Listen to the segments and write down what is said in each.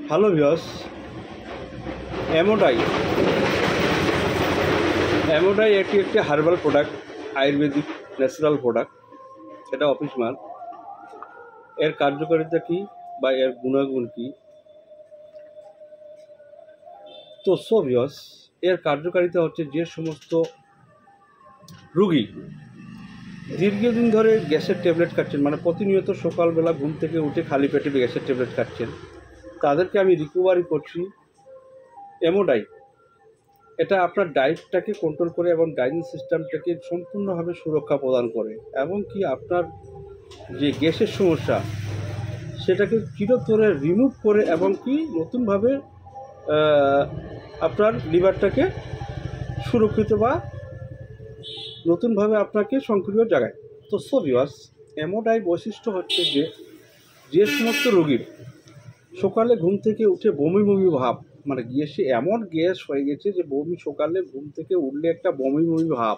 Hello viewers, অ্যামোডাই একটি herbal product, Ayurvedic natural product. এটা office মাল। এর কার্যকারিতা কী বা এর গুণাগুণ কী? তো ভিউয়ার্স, এর কার্যকারিতা হচ্ছে যে সমস্ত রোগী দীর্ঘদিন ধরে গ্যাসের ট্যাবলেট খাচ্ছেন, মানে প্রতিনিয়ত সকালবেলা ঘুম থেকে উঠে খালি পেটে গ্যাসের ট্যাবলেট খাচ্ছেন, তাদেরকে আমি রিকভারি করছি অ্যামোডাই। এটা আপনার ডায়েটটাকে কন্ট্রোল করে এবং ডাইজেশন সিস্টেমটাকে সম্পূর্ণভাবে সুরক্ষা প্রদান করে, এবং কি আপনার যে গ্যাসের সমস্যা সেটাকে চিরতরে রিমুভ করে, এবং কি নতুনভাবে আপনার লিভারটাকে সুরক্ষিত বা নতুনভাবে আপনাকে সক্রিয় জাগায়। তো ভিউয়ার্স, অ্যামোডাই বৈশিষ্ট্য হচ্ছে যে সমস্ত রোগীর সকালে ঘুম থেকে উঠে বমি বমি ভাব, মানে গ্যাসে এমন গ্যাস হয়ে গেছে যে বমি, সকালে ঘুম থেকে উঠলে একটা বমি বমি ভাব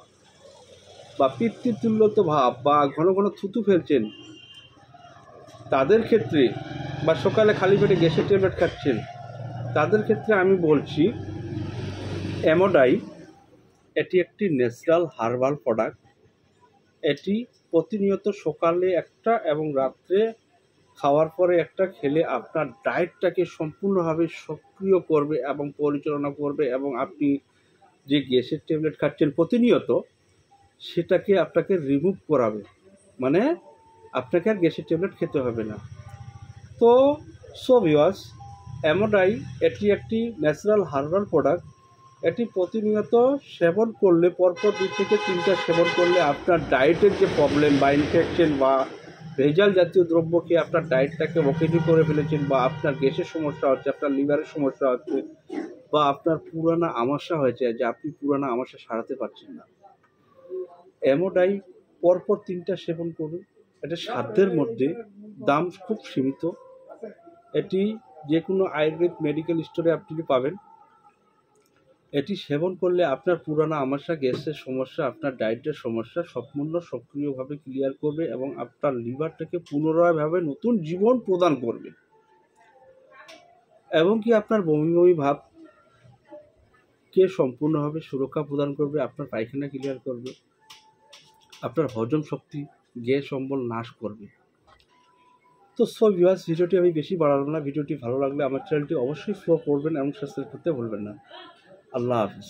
বা পিত্ততুল্যত ভাব বা ঘন ঘন থুতু ফেলছেন, তাদের ক্ষেত্রে, বা সকালে খালি পেটে গ্যাসের ট্যাবলেট খাচ্ছেন, তাদের ক্ষেত্রে আমি বলছি অ্যামোডাই এটি একটি ন্যাচারাল হার্বাল প্রোডাক্ট। এটি প্রতিনিয়ত সকালে একটা এবং রাত্রে খাওয়ার পরে একটা খেলে আপনার ডায়েটটাকে সম্পূর্ণভাবে সক্রিয় করবে এবং পরিচালনা করবে, এবং আপনি যে গ্যাসের ট্যাবলেট খাচ্ছেন প্রতিনিয়ত, সেটাকে আপনাকে রিমুভ করাবে, মানে আপনাকে আর গ্যাসের ট্যাবলেট খেতে হবে না। তো ভিউয়ার্স, অ্যামোডাই এটি একটি ন্যাচারাল হার্বাল প্রোডাক্ট। এটি প্রতিনিয়ত সেবন করলে, পরপর 2 থেকে 3টা সেবন করলে আপনার ডায়েটের যে প্রবলেম বা ইনফেকশন বা ভেজাল জাতীয় দ্রব্য খেয়ে আপনার ডায়েটটাকে অকেজো করে ফেলেছেন, বা আপনার গ্যাসের সমস্যা হচ্ছে, আপনার লিভারের সমস্যা হচ্ছে, বা আপনার পুরানা আমাশা হয়েছে যে আপনি পুরানা আমাশা সারাতে পারছেন না, অ্যামোডাই পরপর 3টা সেবন করুন। এটা সাধ্যের মধ্যে, দাম খুব সীমিত। এটি যে কোনো আয়ুর্বেদ মেডিকেল স্টোরে আপনি পাবেন। এটি সেবন করলে আপনার পুরানো আমাশা, গ্যাসের সমস্যা, আপনার ডায়েটের সমস্যা সম্পূর্ণ সক্রিয়ভাবে ক্লিয়ার করবে, এবং আপনার লিভারটাকে পুনরায়ভাবে নতুন জীবন প্রদান করবে, এবং কি আপনার বমি বমি ভাবকে সম্পূর্ণভাবে সুরক্ষা প্রদান করবে, আপনার পায়খানা ক্লিয়ার করবে, আপনার হজম শক্তি, গ্যাস অম্বল নাশ করবে। তো ভিউয়ার্স, ভিডিওটি আমি বেশি বাড়ালাম না। ভিডিওটি ভালো লাগলে আমার চ্যানেলটি অবশ্যই ফলো করবেন এবং সাবস্ক্রাইব করতে ভুলবেন না। আল্লাহ হাফিজ।